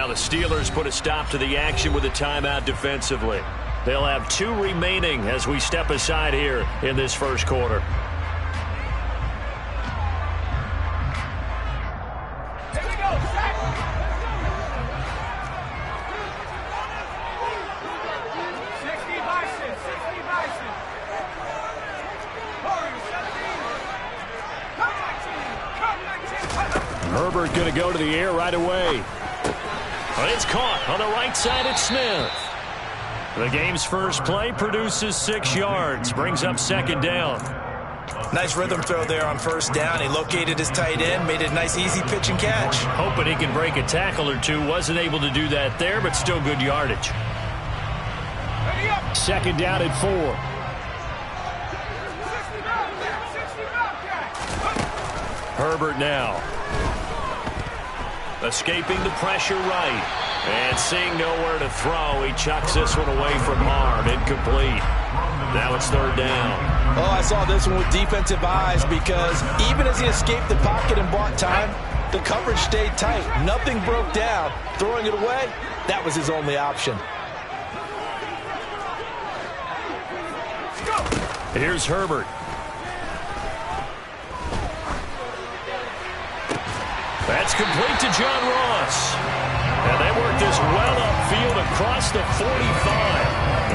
Now the Steelers put a stop to the action with a timeout defensively. They'll have 2 remaining as we step aside here in this first quarter. Herbert going to go to the air right away. But it's caught on the right side. It's Smith. The game's first play produces 6 yards. Brings up second down. Nice rhythm throw there on first down. He located his tight end, made it a nice easy pitch and catch. Hoping he can break a tackle or two. Wasn't able to do that there, but still good yardage. Second down and 4. Herbert now. Escaping the pressure right. And seeing nowhere to throw, he chucks this one away from Hard. Incomplete. Now it's third down. Oh, I saw this one with defensive eyes because even as he escaped the pocket and bought time, the coverage stayed tight. Nothing broke down. Throwing it away, that was his only option. Here's Herbert. That's complete to John Ross. And they work this well upfield across the 45.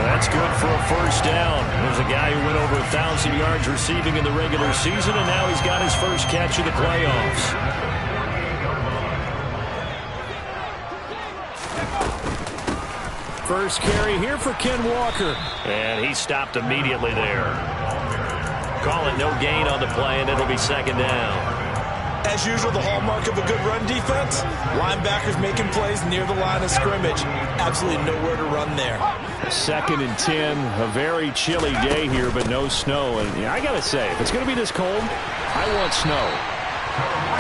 That's good for a first down. There's a guy who went over 1,000 yards receiving in the regular season, and now he's got his first catch in the playoffs. First carry here for Ken Walker. And he stopped immediately there. Call it no gain on the play, and it'll be second down. As usual, the hallmark of a good run defense, linebackers making plays near the line of scrimmage. Absolutely nowhere to run there. Second and 10, a very chilly day here, but no snow. And I got to say, if it's going to be this cold, I want snow.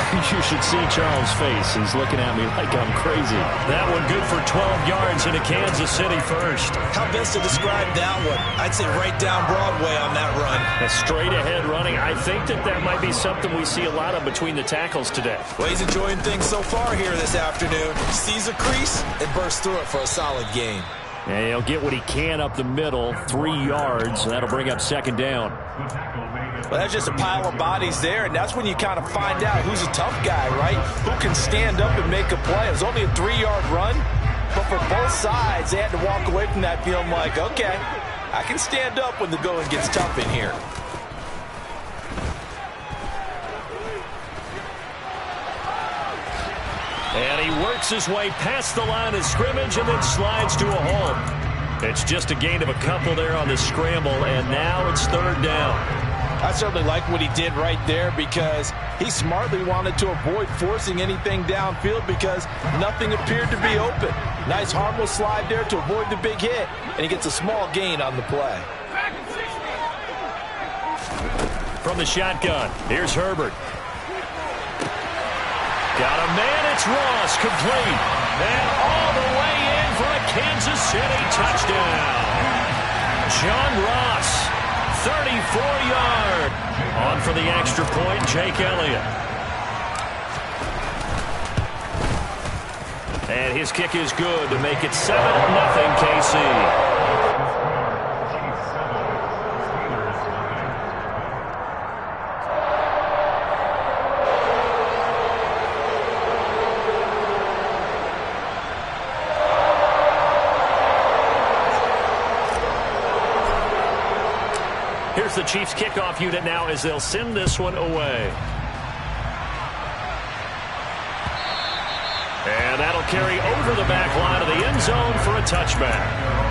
You should see Charles' face. He's looking at me like I'm crazy. That one good for 12 yards into Kansas City first. How best to describe that one? I'd say right down Broadway on that run. A straight ahead running. I think that might be something we see a lot of between the tackles today. Well, he's enjoying things so far here this afternoon. Sees a crease and bursts through it for a solid gain. And he'll get what he can up the middle, 3 yards. That'll bring up second down. Well, that's just a pile of bodies there, and that's when you kind of find out who's a tough guy, right? Who can stand up and make a play. It was only a 3-yard run, but for both sides, they had to walk away from that feeling like, okay, I can stand up when the going gets tough in here. And he works his way past the line of scrimmage and then slides to a hole. It's just a gain of a couple there on the scramble, and now it's third down. I certainly like what he did right there because he smartly wanted to avoid forcing anything downfield because nothing appeared to be open. Nice harmless slide there to avoid the big hit, and he gets a small gain on the play. From the shotgun, here's Herbert. Got a man, it's Ross, complete. And all the way in for a Kansas City touchdown. John Ross, 34-yard. On for the extra point, Jake Elliott. And his kick is good to make it 7-0 KC. Here's the Chiefs kickoff unit now as they'll send this one away. And that'll carry over the back line of the end zone for a touchback.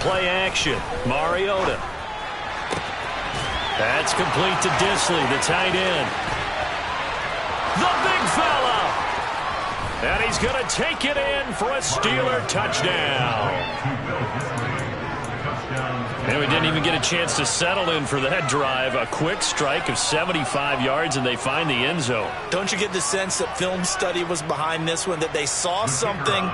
Play action. Mariota. That's complete to Disley, the tight end. The big fella. And he's going to take it in for a Steeler touchdown. And we didn't even get a chance to settle in for that drive. A quick strike of 75 yards, and they find the end zone. Don't you get the sense that film study was behind this one, that they saw something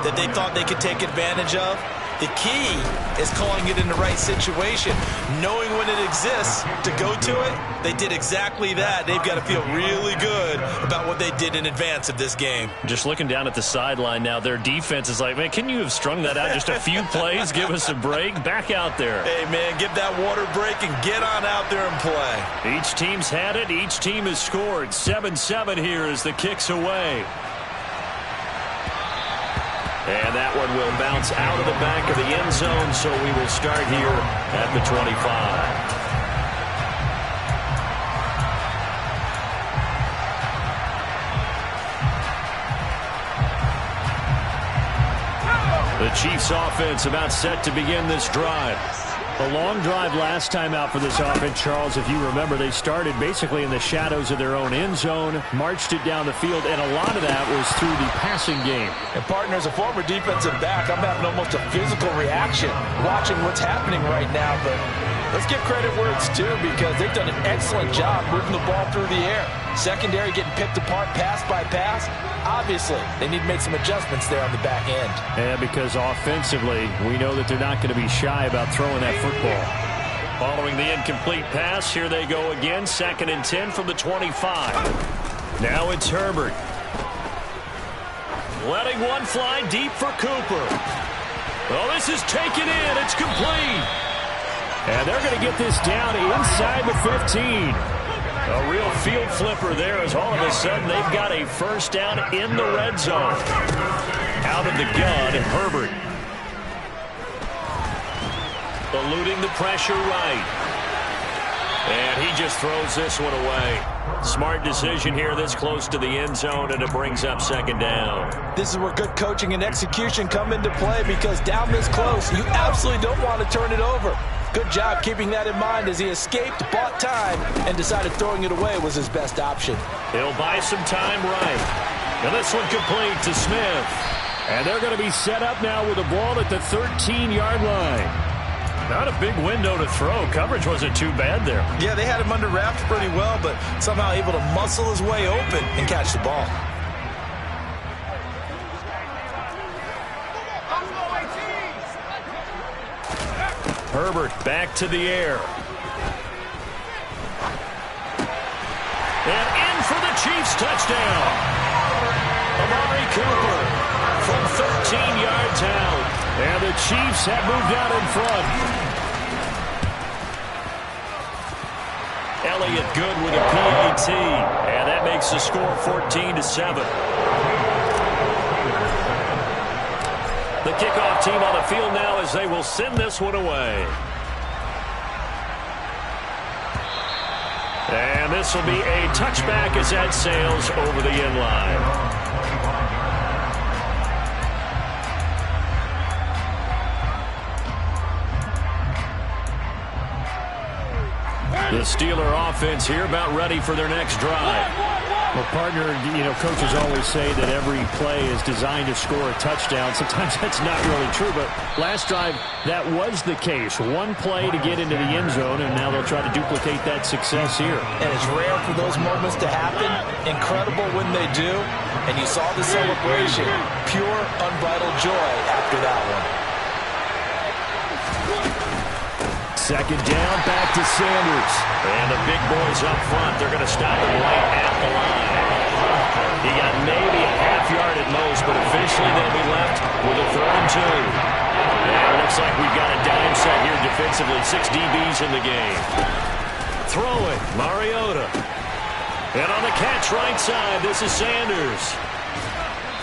that they thought they could take advantage of? The key is calling it in the right situation, knowing when it exists to go to it. They did exactly that. They've got to feel really good about what they did in advance of this game. Just looking down at the sideline now, their defense is like, man, can you have strung that out just a few plays? Give us a break. Back out there. Hey, man, give that water break and get on out there and play. Each team's had it. Each team has scored. 7-7 here as the kick's away. And that one will bounce out of the back of the end zone, so we will start here at the 25. The Chiefs offense about set to begin this drive. A long drive last time out for this offense, Charles. If you remember, they started basically in the shadows of their own end zone, marched it down the field, and a lot of that was through the passing game. And, partner, as a former defensive back, I'm having almost a physical reaction watching what's happening right now. But let's give credit where it's due, because they've done an excellent job moving the ball through the air. Secondary getting picked apart pass by pass. Obviously, they need to make some adjustments there on the back end. Yeah, because offensively, we know that they're not going to be shy about throwing that football. Following the incomplete pass, here they go again. 2nd and 10 from the 25. Now it's Herbert. Letting one fly deep for Cooper. Oh, this is taken in. It's complete. And they're going to get this down inside the 15. A real field flipper there, as all of a sudden they've got a first down in the red zone. Out of the gun, Herbert. Eluding the pressure right. And he just throws this one away. Smart decision here this close to the end zone, and it brings up 2nd down. This is where good coaching and execution come into play, because down this close, you absolutely don't want to turn it over. Good job keeping that in mind as he escaped, bought time, and decided throwing it away was his best option. He'll buy some time right. And this one complete to Smith. And they're going to be set up now with the ball at the 13-yard line. Not a big window to throw. Coverage wasn't too bad there. Yeah, they had him under wraps pretty well, but somehow able to muscle his way open and catch the ball. Herbert back to the air. And in for the Chiefs touchdown. Amari Cooper from 13 yards out. And the Chiefs have moved out in front. Elliott good with a PAT. And that makes the score 14-7. The kickoff team on the field now as they will send this one away. And this will be a touchback as that sails over the end line. The Steeler offense here about ready for their next drive. Well, partner, coaches always say that every play is designed to score a touchdown. Sometimes that's not really true, but last drive, that was the case. One play to get into the end zone, and now they'll try to duplicate that success here. And it's rare for those moments to happen. Incredible when they do. And you saw the celebration. Pure, unbridled joy after that one. 2nd down, back to Sanders. And the big boys up front, they're going to stop him right at the line. He got maybe a half yard at most, but officially they'll be left with a 3rd and 2. And it looks like we've got a dime set here defensively. 6 DBs in the game. Throw it, Mariota. And on the catch right side, this is Sanders.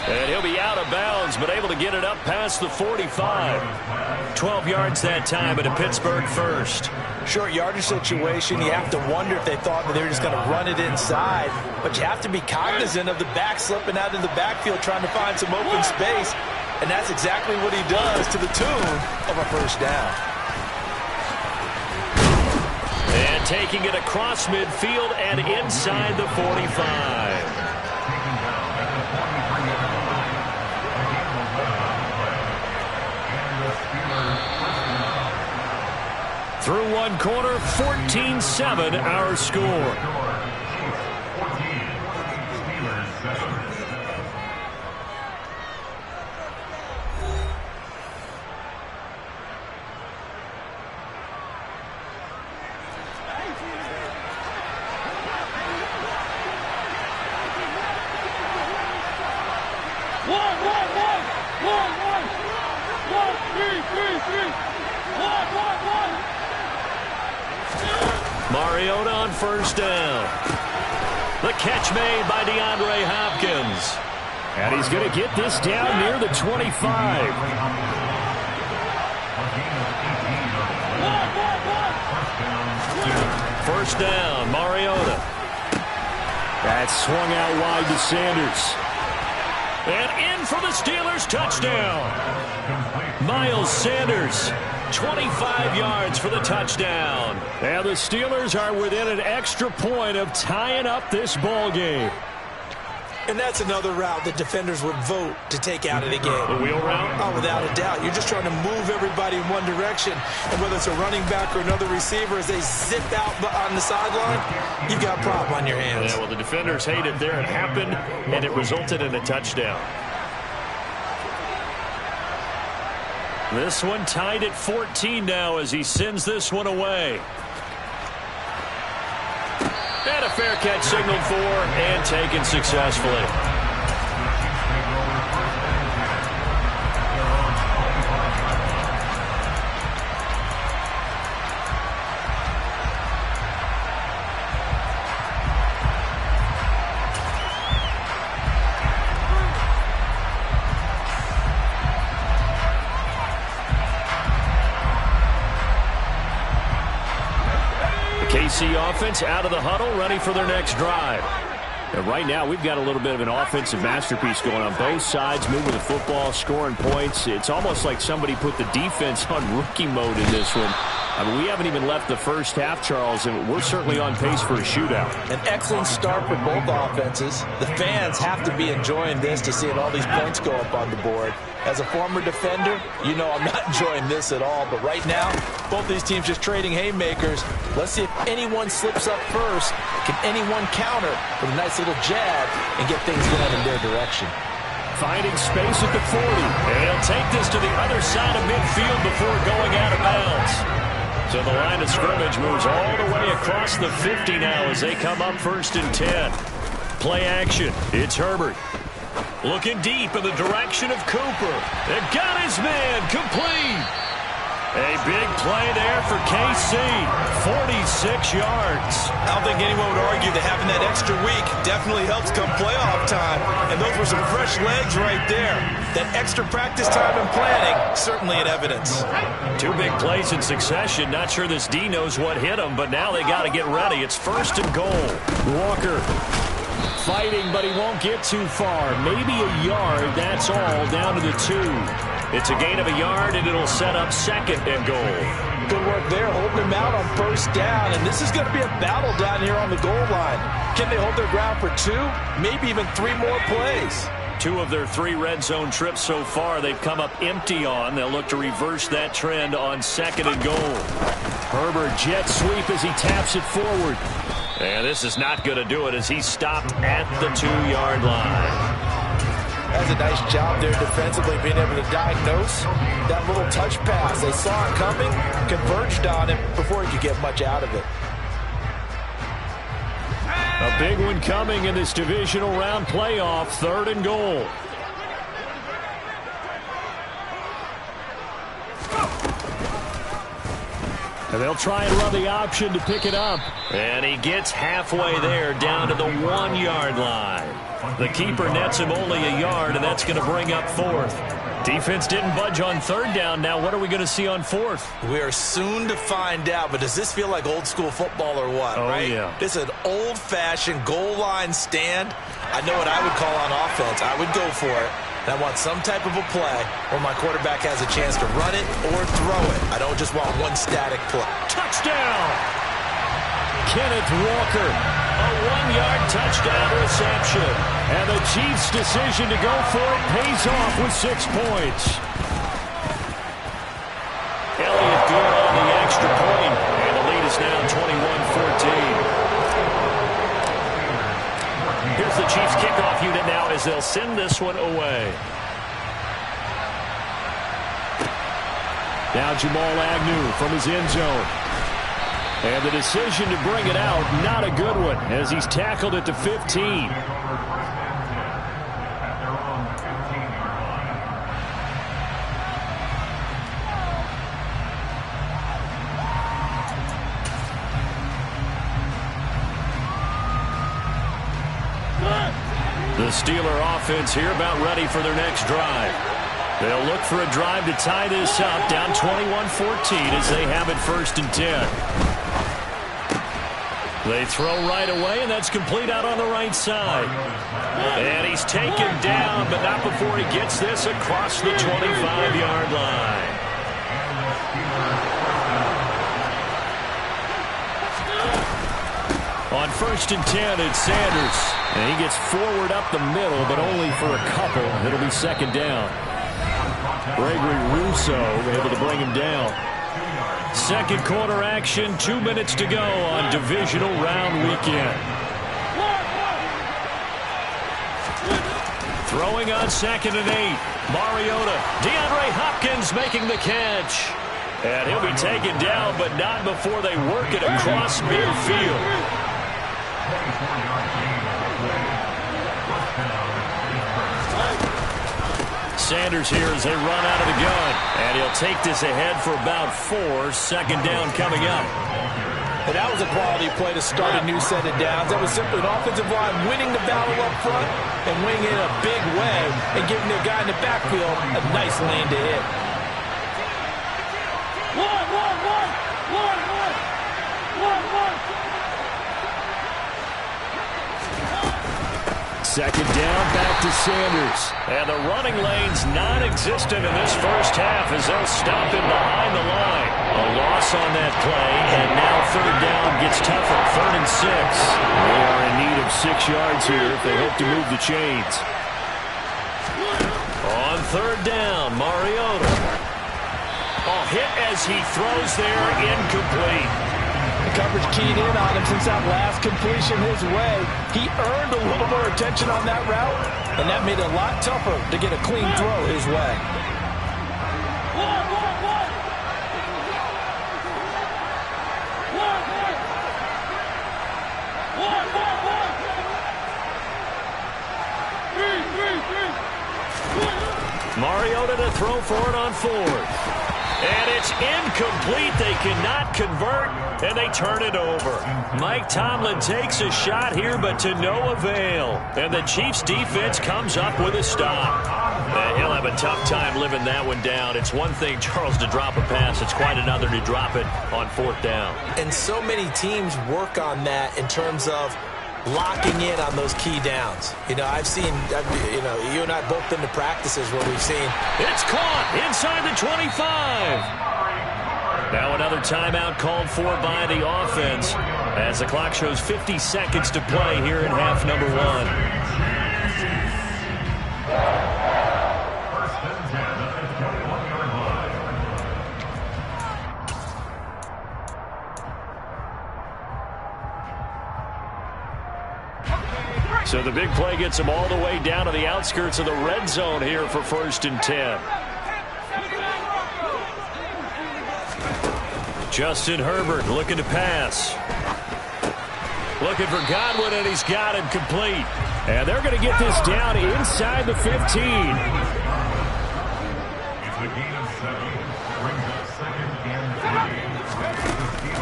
And he'll be out of bounds, but able to get it up past the 45. 12 yards that time, but a Pittsburgh first. Short yardage situation, you have to wonder if they thought that they were just going to run it inside. But you have to be cognizant of the back slipping out in the backfield trying to find some open space. And that's exactly what he does, to the tune of a first down. And taking it across midfield and inside the 45. Through one quarter, 14-7 our score. Mariota on first down. The catch made by DeAndre Hopkins. And he's going to get this down near the 25. First down, Mariota. That swung out wide to Sanders. And in for the Steelers, touchdown. Miles Sanders, 25 yards for the touchdown. And the Steelers are within an extra point of tying up this ball game. And that's another route that defenders would vote to take out of the game. The wheel route? Oh, without a doubt. You're just trying to move everybody in one direction. And whether it's a running back or another receiver, as they zip out on the sideline, you've got a problem on your hands. Yeah, well, the defenders hate it there. It happened, and it resulted in a touchdown. This one tied at 14 now as he sends this one away. And a fair catch signaled for and taken successfully. KC offense out of the huddle, ready for their next drive. And right now, we've got a little bit of an offensive masterpiece going on both sides, moving the football, scoring points. It's almost like somebody put the defense on rookie mode in this one. I mean, we haven't even left the first half, Charles, and we're certainly on pace for a shootout. An excellent start for both offenses. The fans have to be enjoying this to see all these points go up on the board. As a former defender, you know I'm not enjoying this at all. But right now, both these teams just trading haymakers. Let's see if anyone slips up first. Can anyone counter with a nice little jab and get things going in their direction? Finding space at the 40. And he'll take this to the other side of midfield before going out of bounds. So the line of scrimmage moves all the way across the 50 now as they come up 1st and 10. Play action. It's Herbert. Looking deep in the direction of Cooper. They've got his man complete. A big play there for KC. 46 yards. I don't think anyone would argue that having that extra week definitely helps come playoff time. And those were some fresh legs right there. That extra practice time and planning, certainly an evidence. Two big plays in succession. Not sure this D knows what hit him, but now they got to get ready. It's 1st and goal. Walker fighting, but he won't get too far. Maybe a yard, that's all, down to the 2. It's a gain of a yard, and it'll set up 2nd and goal. Good work there, holding him out on 1st down. And this is going to be a battle down here on the goal line. Can they hold their ground for 2? Maybe even 3 more plays. 2 of their 3 red zone trips so far they've come up empty on. They'll look to reverse that trend on 2nd and goal. Herbert jet sweep as he taps it forward. And this is not going to do it as he's stopped at the 2-yard line. That's a nice job there defensively, being able to diagnose that little touch pass. They saw it coming, converged on him before he could get much out of it. A big one coming in this divisional round playoff, 3rd and goal. And they'll try and run the option to pick it up. And he gets halfway there, down to the 1-yard line. The keeper nets him only a yard, and that's going to bring up 4th. Defense didn't budge on 3rd down. Now what are we going to see on 4th? We are soon to find out, but does this feel like old school football or what, right? Yeah. This is an old-fashioned goal line stand. I know what I would call on offense. I would go for it. And I want some type of a play where my quarterback has a chance to run it or throw it. I don't just want one static play. Touchdown! Kenneth Walker. A 1-yard touchdown reception. And the Chiefs' decision to go for it pays off with 6 points. Elliott good on the extra point. as they'll send this one away. Now Jamal Agnew from his end zone. And the decision to bring it out, not a good one, as he's tackled at the 15. The Steeler offense here about ready for their next drive. They'll look for a drive to tie this up, down 21-14 as they have it 1st and 10. They throw right away, and that's complete out on the right side. And he's taken down, but not before he gets this across the 25-yard line. On 1st and 10, it's Sanders. And he gets forward up the middle, but only for a couple. It'll be 2nd down. Gregory Rousseau able to bring him down. 2nd quarter action, 2 minutes to go on divisional round weekend. Throwing on 2nd and 8. Mariota. DeAndre Hopkins making the catch. And he'll be taken down, but not before they work it across midfield. Sanders here as they run out of the gun. And he'll take this ahead for about 4. 2nd down coming up. And that was a quality play to start a new set of downs. That was simply an offensive line winning the battle up front and winning it in a big way and giving their guy in the backfield a nice lane to hit. 2nd down, back to Sanders. And the running lane's non-existent in this first half as they'll stop him behind the line. A loss on that play, and now 3rd down gets tougher. 3rd and 6. They are in need of 6 yards here if they hope to move the chains. On 3rd down, Mariota. Hit as he throws there, incomplete. The coverage keyed in on him since that last completion his way. He earned a little more attention on that route, and that made it a lot tougher to get a clean throw his way. Mariota to throw for it on 4th. And it's incomplete. They cannot convert, and they turn it over. Mike Tomlin takes a shot here, but to no avail. And the Chiefs' defense comes up with a stop. He'll have a tough time living that one down. It's one thing, Charles, to drop a pass. It's quite another to drop it on 4th down. And so many teams work on that in terms of locking in on those key downs. I've seen, you and I both been to practices where we've seen. It's caught inside the 25. Now another timeout called for by the offense as the clock shows 50 seconds to play here in half number 1. So the big play gets them all the way down to the outskirts of the red zone here for 1st and 10. Justin Herbert looking to pass. Looking for Godwin, and he's got him complete. And they're going to get this down inside the 15.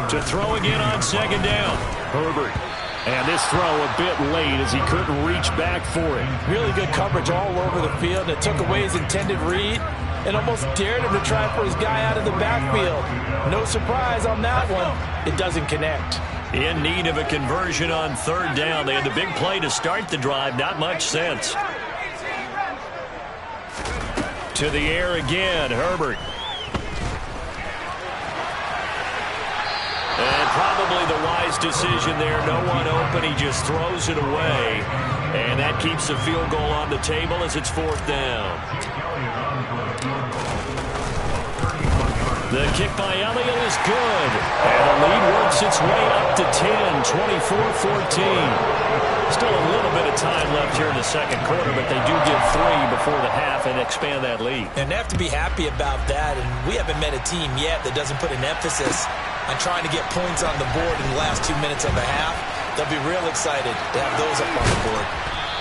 To throw again on 2nd down. Herbert. And this throw a bit late as he couldn't reach back for it. Really good coverage all over the field. It took away his intended read and almost dared him to try for his guy out of the backfield. No surprise on that one. It doesn't connect. In need of a conversion on 3rd down. They had the big play to start the drive. Not much sense. To the air again, Herbert. And probably the wise decision there. No one open. He just throws it away. And that keeps the field goal on the table as it's 4th down. The kick by Elliott is good. And the lead works its way up to 10, 24-14. Still a little bit of time left here in the second quarter, but they do get 3 before the half and expand that lead. And they have to be happy about that. And we haven't met a team yet that doesn't put an emphasis on trying to get points on the board in the last 2 minutes of the half. They'll be real excited to have those up on the board.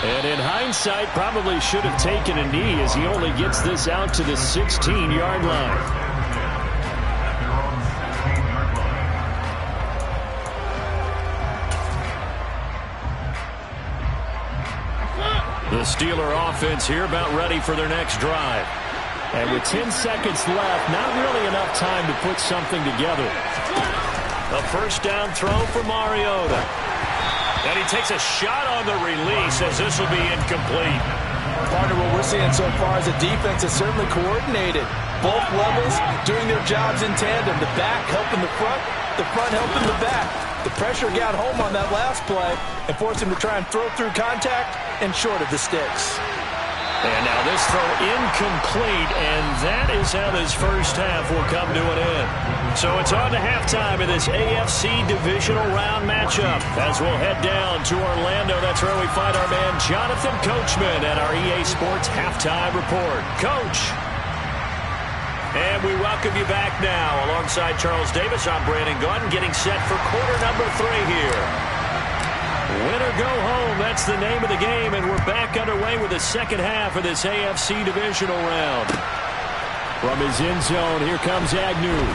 And in hindsight, probably should have taken a knee as he only gets this out to the 16-yard line. The Steeler offense here about ready for their next drive. And with 10 seconds left, not really enough time to put something together. A first down throw for Mariota. And he takes a shot on the release as this will be incomplete. Partner, what we're seeing so far is a defense that's certainly coordinated. Both levels doing their jobs in tandem. The back helping the front helping the back. The pressure got home on that last play and forced him to try and throw through contact and short of the sticks. And now this throw incomplete, and that is how this first half will come to an end. So it's on to halftime in this AFC divisional round matchup. As we'll head down to Orlando, that's where we find our man Jonathan Coachman at our EA Sports Halftime Report. Coach. And we welcome you back now. Alongside Charles Davis, I'm Brandon Gunn, getting set for quarter number 3 here. Win or go home, that's the name of the game, and we're back underway with the second half of this AFC divisional round. From his end zone, here comes Agnew.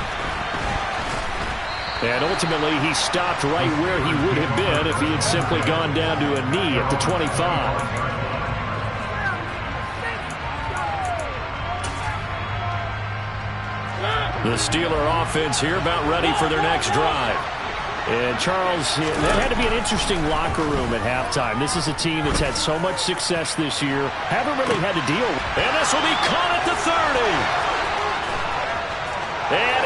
And ultimately, he stopped right where he would have been if he had simply gone down to a knee at the 25. The Steeler offense here about ready for their next drive. And Charles, that had to be an interesting locker room at halftime. This is a team that's had so much success this year. Haven't really had to deal with. And this will be caught at the 30. And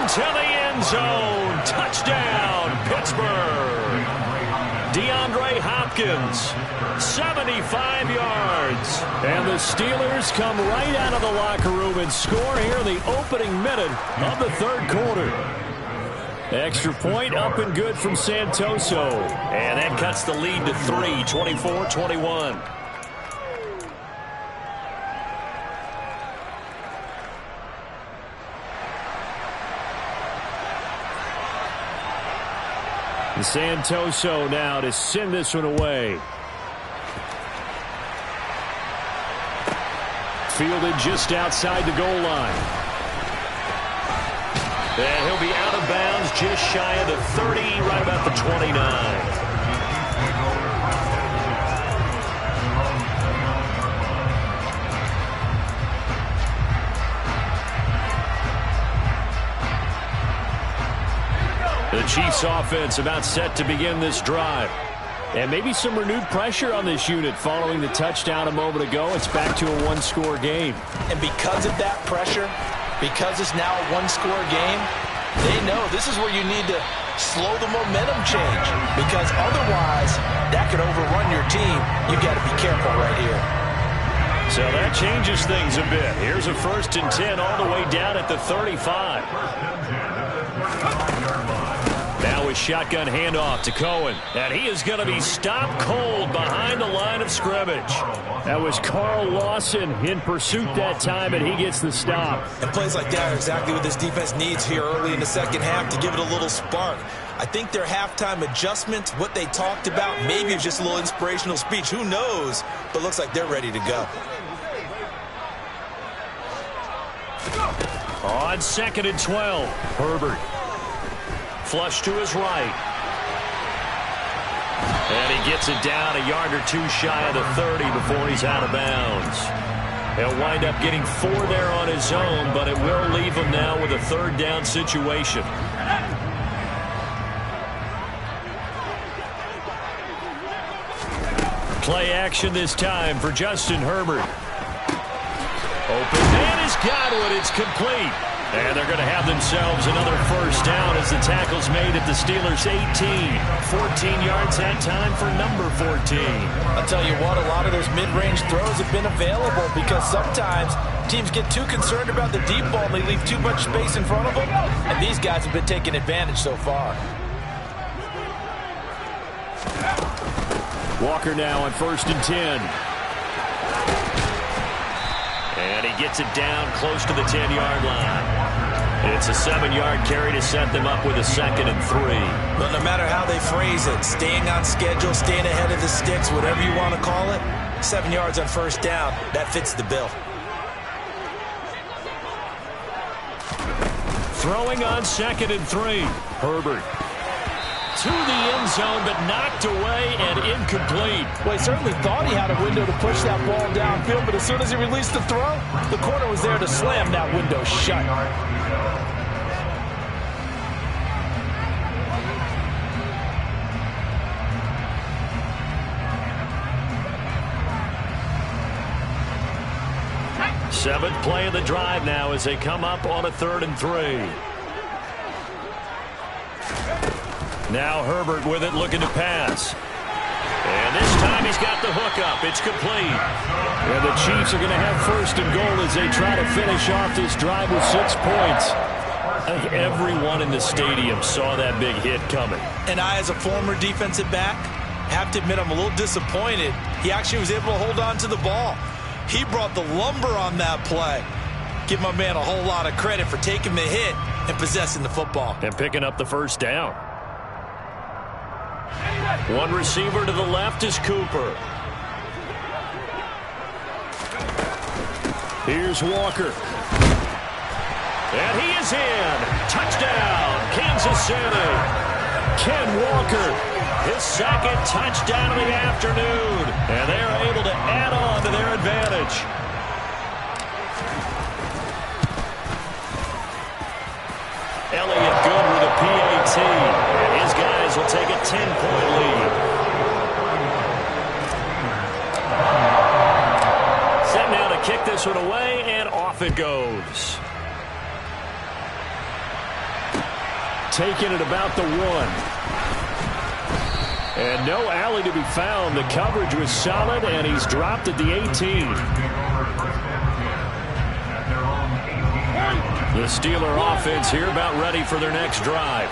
into the end zone. Touchdown, Pittsburgh. DeAndre Hopkins, 75 yards. And the Steelers come right out of the locker room and score here in the opening minute of the third quarter. Extra point up and good from Santoso. And that cuts the lead to 3, 24-21. Santoso now to send this one away. Fielded just outside the goal line. And he'll be out of bounds just shy of the 30, right about the 29. The Chiefs offense about set to begin this drive. And maybe some renewed pressure on this unit following the touchdown a moment ago. It's back to a one-score game. And because of that pressure, because it's now a one-score game, they know this is where you need to slow the momentum change. Because otherwise, that could overrun your team. You've got to be careful right here. So that changes things a bit. Here's a 1st and 10 all the way down at the 35. Now a shotgun handoff to Cohen. And he is going to be stopped cold behind the line of scrimmage. That was Carl Lawson in pursuit that time, and he gets the stop. And plays like that are exactly what this defense needs here early in the second half to give it a little spark. I think their halftime adjustment, what they talked about, maybe it's just a little inspirational speech. Who knows? But looks like they're ready to go. On 2nd and 12, Herbert. Flush to his right. And he gets it down a yard or two shy of the 30 before he's out of bounds. He'll wind up getting 4 there on his own, but it will leave him now with a 3rd down situation. Play action this time for Justin Herbert. Open man is Godwin. It's complete. And they're going to have themselves another first down as the tackle's made at the Steelers' 18. 14 yards that time for number 14. I'll tell you what, a lot of those mid-range throws have been available because sometimes teams get too concerned about the deep ball and they leave too much space in front of them. And these guys have been taking advantage so far. Walker now on 1st and 10. And he gets it down close to the 10-yard line. It's a 7-yard carry to set them up with a 2nd and 3. But no matter how they phrase it, staying on schedule, staying ahead of the sticks, whatever you want to call it, 7 yards on first down, that fits the bill. Throwing on 2nd and 3. Herbert to the end zone, but knocked away and incomplete. Well, he certainly thought he had a window to push that ball downfield, but as soon as he released the throw, the corner was there to slam that window shut. Seventh play of the drive now as they come up on a 3rd and 3. Now Herbert with it, looking to pass. And this time he's got the hook up. It's complete. And the Chiefs are going to have 1st and goal as they try to finish off this drive with 6 points. I think everyone in the stadium saw that big hit coming. And I, as a former defensive back, have to admit I'm a little disappointed. He actually was able to hold on to the ball. He brought the lumber on that play. Give my man a whole lot of credit for taking the hit and possessing the football. And picking up the first down. One receiver to the left is Cooper. Here's Walker. And he is in. Touchdown, Kansas City. Ken Walker. His 2nd touchdown of the afternoon. And they're able to add on to their advantage. Elliott good with a PAT. And his guys will take a 10-point lead. Set now to kick this one away, and off it goes. Taking it about the 1. And no alley to be found. The coverage was solid, and he's dropped at the 18. The Steeler offense here about ready for their next drive.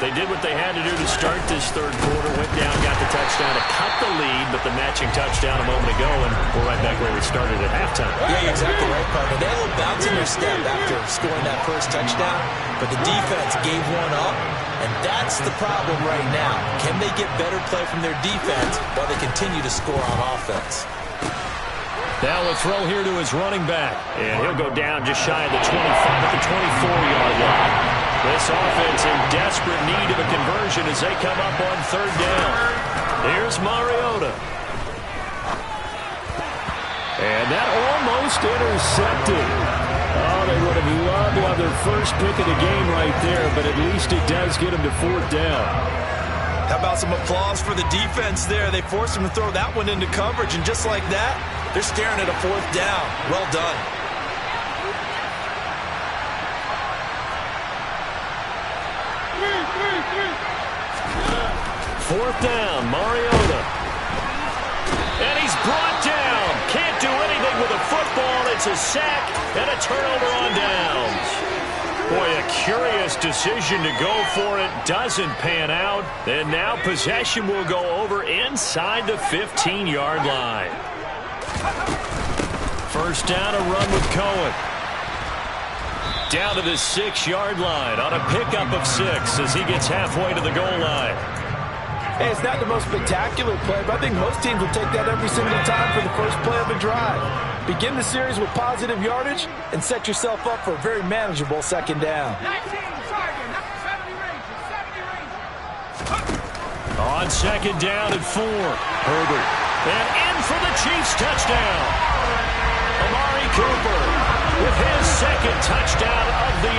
They did what they had to do to start this 3rd quarter. Went down, got the touchdown to cut the lead, but the matching touchdown a moment ago, and we're right back where we started at halftime. Yeah, you're exactly right, partner. They had a little bounce in their step after scoring that first touchdown, but the defense gave one up, and that's the problem right now. Can they get better play from their defense while they continue to score on offense? Now a throw here to his running back, and he'll go down just shy of the 25 at the 24-yard line. This offense in desperate need of a conversion as they come up on 3rd down. Here's Mariota. And that almost intercepted. Oh, they would have loved to have their first pick of the game right there, but at least it does get them to 4th down. How about some applause for the defense there? They forced him to throw that one into coverage, and just like that, they're staring at a 4th down. Well done. Fourth down, Mariota. And he's brought down. Can't do anything with a football. It's a sack and a turnover on downs. Boy, a curious decision to go for it. Doesn't pan out. And now possession will go over inside the 15-yard line. First down, a run with Cohen. Down to the 6-yard line on a pickup of 6 as he gets halfway to the goal line. Hey, it's not the most spectacular play, but I think most teams will take that every single time for the first play of a drive. Begin the series with positive yardage and set yourself up for a very manageable 2nd down. On 2nd down and 4, Herbert. And in for the Chiefs touchdown. Amari Cooper with his 2nd touchdown of the